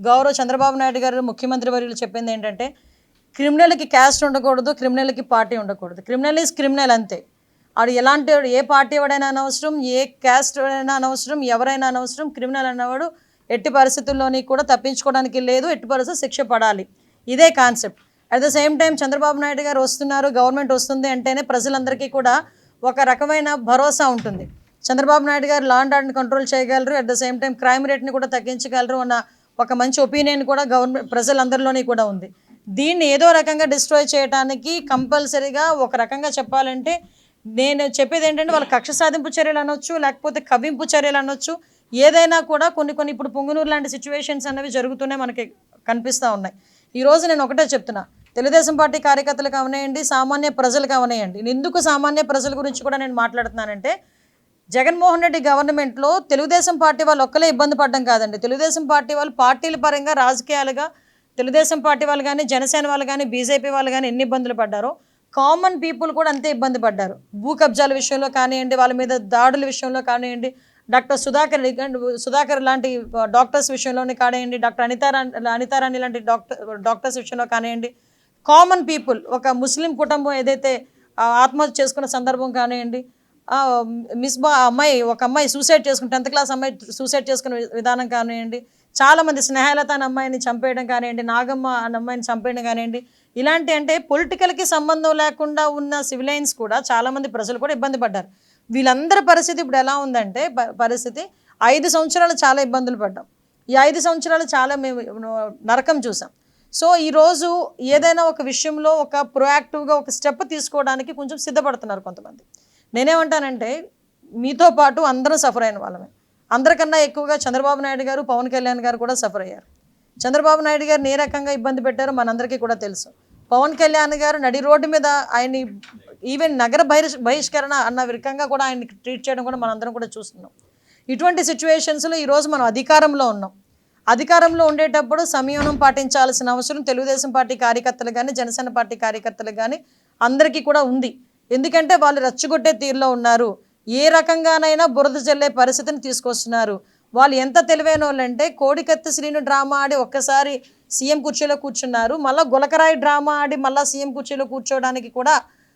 గౌరవ చంద్రబాబు నాయుడు గారు ముఖ్యమంత్రి వర్యులు చెప్పింది ఏంటంటే క్రిమినల్కి క్యాస్ట్ ఉండకూడదు, క్రిమినల్కి పార్టీ ఉండకూడదు. క్రిమినల్ ఈజ్ క్రిమినల్ అంతే. ఆడు ఎలాంటి ఏ పార్టీ వాడైనా అనవసరం, ఏ క్యాస్ట్ అయినా అనవసరం, ఎవరైనా అనవసరం. క్రిమినల్ అన్నవాడు ఎట్టి పరిస్థితుల్లోని కూడా తప్పించుకోవడానికి లేదు, ఎట్టి పరిస్థితులు శిక్ష పడాలి. ఇదే concept. At the same time Chandrababu Naidu గారు వస్తున్నారు, గవర్నమెంట్ వస్తుంది అంటేనే ప్రజలందరికీ కూడా ఒక రకమైన భరోసా ఉంటుంది. చంద్రబాబు నాయుడు గారు లా అండ్ ఆర్డర్ని కంట్రోల్ చేయగలరు, at the same time crime రేట్ని కూడా తగ్గించగలరు అన్న ఒక మంచి ఒపీనియన్ కూడా గవర్నమెంట్ ప్రజలందరిలోని కూడా ఉంది. దీన్ని ఏదో రకంగా డిస్ట్రాయ్ చేయడానికి కంపల్సరీగా ఒక రకంగా చెప్పాలంటే నేను చెప్పేది ఏంటంటే వాళ్ళ కక్ష సాధింపు చర్యలు అనొచ్చు, లేకపోతే కవ్వింపు చర్యలు అనొచ్చు. ఏదైనా కూడా కొన్ని ఇప్పుడు పొంగునూరు లాంటి సిచ్యువేషన్స్ అనేవి జరుగుతూనే మనకి కనిపిస్తూ ఉన్నాయి. ఈరోజు నేను ఒకటే చెప్తున్నా, తెలుగుదేశం పార్టీ కార్యకర్తలకు అవనేయండి, సామాన్య ప్రజలకు అవనేయండి. ఎందుకు సామాన్య ప్రజల గురించి కూడా నేను మాట్లాడుతున్నానంటే జగన్మోహన్ రెడ్డి గవర్నమెంట్లో తెలుగుదేశం పార్టీ వాళ్ళు ఒక్కలే ఇబ్బంది పడడం కాదండి. తెలుగుదేశం పార్టీ వాళ్ళు పార్టీల పరంగా రాజకీయాలుగా తెలుగుదేశం పార్టీ వాళ్ళు కానీ, జనసేన వాళ్ళు కానీ, బీజేపీ వాళ్ళు కానీ ఎన్ని ఇబ్బందులు పడ్డారో కామన్ పీపుల్ కూడా అంతే ఇబ్బంది పడ్డారు. భూ కబ్జాల విషయంలో కానివ్వండి, వాళ్ళ మీద దాడుల విషయంలో కానివ్వండి, డాక్టర్ సుధాకర్ లాంటి డాక్టర్స్ విషయంలోనే కానివ్వండి, డాక్టర్ అనితారాణి లాంటి డాక్టర్స్ విషయంలో కానివ్వండి, కామన్ పీపుల్ ఒక ముస్లిం కుటుంబం ఏదైతే ఆత్మహత్య చేసుకున్న సందర్భం కానివ్వండి, ఒక అమ్మాయి సూసైడ్ చేసుకుని 10th క్లాస్ అమ్మాయి సూసైడ్ చేసుకున్న విధానం కానివ్వండి, చాలామంది స్నేహలత అనే అమ్మాయిని చంపేయడం కానివ్వండి, నాగమ్మ అనే అమ్మాయిని చంపేయడం కానివ్వండి, ఇలాంటి అంటే పొలిటికల్కి సంబంధం లేకుండా ఉన్న సివిలైన్స్ కూడా చాలామంది ప్రజలు కూడా ఇబ్బంది పడ్డారు. వీళ్ళందరి పరిస్థితి ఇప్పుడు ఎలా ఉందంటే పరిస్థితి 5 సంవత్సరాలు చాలా ఇబ్బందులు పడ్డాం. ఈ 5 సంవత్సరాలు చాలా మేము నరకం చూసాం. సో ఈరోజు ఏదైనా ఒక విషయంలో ఒక ప్రొయాక్టివ్గా ఒక స్టెప్ తీసుకోవడానికి కొంచెం సిద్ధపడుతున్నారు కొంతమంది. నేనేమంటానంటే మీతో పాటు అందరూ సఫర్ అయిన వాళ్ళమే. అందరికన్నా ఎక్కువగా చంద్రబాబు నాయుడు గారు, పవన్ కళ్యాణ్ గారు కూడా సఫర్ అయ్యారు. చంద్రబాబు నాయుడు గారిని ఏ రకంగా ఇబ్బంది పెట్టారో మనందరికీ కూడా తెలుసు. పవన్ కళ్యాణ్ గారు నడి రోడ్డు మీద ఆయన్ని ఈవెన్ నగర బహిష్కరణ అన్న రకంగా కూడా ఆయన్ని ట్రీట్ చేయడం కూడా మనందరం కూడా చూస్తున్నాం. ఇటువంటి సిచ్యువేషన్స్లో ఈరోజు మనం అధికారంలో ఉన్నాం. అధికారంలో ఉండేటప్పుడు సంయమనం పాటించాల్సిన అవసరం తెలుగుదేశం పార్టీ కార్యకర్తలు కానీ, జనసేన పార్టీ కార్యకర్తలు కానీ అందరికీ కూడా ఉంది. ఎందుకంటే వాళ్ళు రెచ్చగొట్టే తీరులో ఉన్నారు. ఏ రకంగానైనా బురద జల్లే పరిస్థితిని తీసుకొస్తున్నారు. వాళ్ళు ఎంత తెలివైన వాళ్ళంటే కోడికత్తి శ్రీను డ్రామా ఆడి ఒక్కసారి సీఎం కుర్చీలో కూర్చున్నారు, మళ్ళీ గులకరాయి డ్రామా ఆడి మళ్ళీ సీఎం కుర్చీలో కూర్చోవడానికి కూడా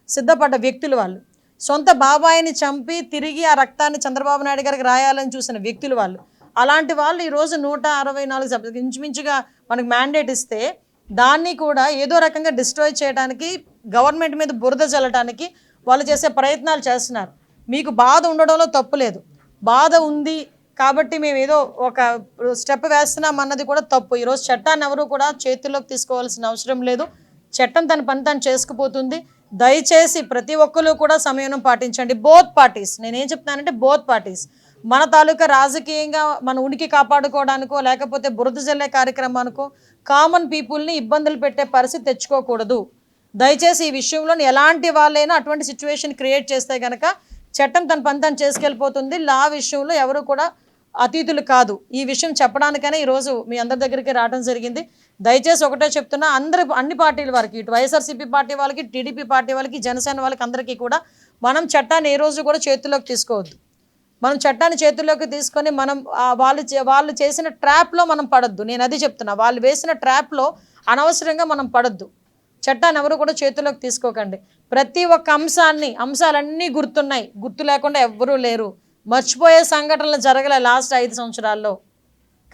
సిద్ధపడ్డ వ్యక్తులు వాళ్ళు. సొంత బాబాయిని చంపి తిరిగి ఆ రక్తాన్ని చంద్రబాబు నాయుడు గారికి రాయాలని చూసిన వ్యక్తులు వాళ్ళు. అలాంటి వాళ్ళు ఈరోజు 164 సభ్యులు ఇంచుమించుగా మనకు మ్యాండేట్ ఇస్తే దాన్ని కూడా ఏదో రకంగా డిస్ట్రాయ్ చేయడానికి, గవర్నమెంట్ మీద బురద చల్లడానికి వాళ్ళు చేసే ప్రయత్నాలు చేస్తున్నారు. మీకు బాధ ఉండడంలో తప్పు లేదు. బాధ ఉంది కాబట్టి మేము ఏదో ఒక స్టెప్ వేస్తున్నాం అన్నది కూడా తప్పు. ఈరోజు చట్టాన్ని ఎవరు కూడా చేతుల్లోకి తీసుకోవాల్సిన అవసరం లేదు. చట్టం తన పని తను చేసుకుపోతుంది. దయచేసి ప్రతి ఒక్కరు కూడా సంయమనం పాటించండి. బోత్ పార్టీస్, నేనేం చెప్తున్నానంటే బోత్ పార్టీస్ మన తాలూకా రాజకీయంగా మన ఉనికి కాపాడుకోవడానికో లేకపోతే బురద జల్లే కార్యక్రమానికో కామన్ పీపుల్ని ఇబ్బందులు పెట్టే పరిస్థితి తెచ్చుకోకూడదు. దయచేసి ఈ విషయంలో ఎలాంటి వాళ్ళైనా అటువంటి సిచ్యువేషన్ క్రియేట్ చేస్తే కనుక చట్టం తన పని తను చేసుకెళ్ళిపోతుంది. లా విషయంలో ఎవరు కూడా అతీతులు కాదు. ఈ విషయం చెప్పడానికైనా ఈరోజు మీ అందరి దగ్గరికి రావడం జరిగింది. దయచేసి ఒకటే చెప్తున్నా, అన్ని పార్టీల వారికి, ఇటు వైఎస్ఆర్సీపీ పార్టీ వాళ్ళకి, టీడీపీ పార్టీ వాళ్ళకి, జనసేన వాళ్ళకి అందరికీ కూడా మనం చట్టాన్ని ఏ రోజు కూడా చేతుల్లోకి తీసుకోవద్దు. మనం చట్టాన్ని చేతుల్లోకి తీసుకొని మనం వాళ్ళు చేసిన ట్రాప్లో మనం పడొద్దు. నేను అది చెప్తున్నా, వాళ్ళు వేసిన ట్రాప్లో అనవసరంగా మనం పడొద్దు. చట్టాన్ని ఎవరు కూడా చేతుల్లోకి తీసుకోకండి. ప్రతి ఒక్క అంశాలన్నీ గుర్తున్నాయి, గుర్తు లేకుండా ఎవ్వరూ లేరు. మర్చిపోయే సంఘటనలు జరగలే లాస్ట్ 5 సంవత్సరాల్లో.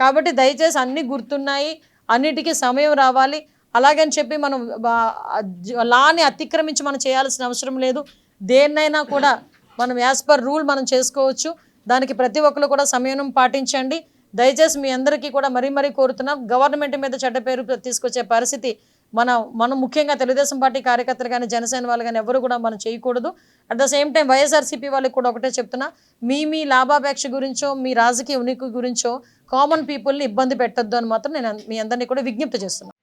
కాబట్టి దయచేసి అన్నీ గుర్తున్నాయి, అన్నిటికీ సమయం రావాలి. అలాగని చెప్పి మనం లాని అతిక్రమించి మనం చేయాల్సిన అవసరం లేదు. దేన్నైనా కూడా మనం యాజ్ పర్ రూల్ మనం చేసుకోవచ్చు. దానికి ప్రతి ఒక్కరు కూడా సంయమనం పాటించండి. దయచేసి మీ అందరికీ కూడా మరీ కోరుతున్నాం, గవర్నమెంట్ మీద చెడ్డ పేరు తీసుకొచ్చే పరిస్థితి మనం ముఖ్యంగా తెలుగుదేశం పార్టీ కార్యకర్తలు కానీ, జనసేన వాళ్ళు కానీ ఎవరు కూడా మనం చేయకూడదు. At the same time YSRCP వాళ్ళకి కూడా ఒకటే చెప్తున్నా, మీ లాభాపేక్ష గురించో, మీ రాజకీయ ఉనికి గురించో కామన్ పీపుల్ని ఇబ్బంది పెట్టద్దు అని మాత్రం నేను మీ అందరినీ కూడా విజ్ఞప్తి చేస్తున్నాను.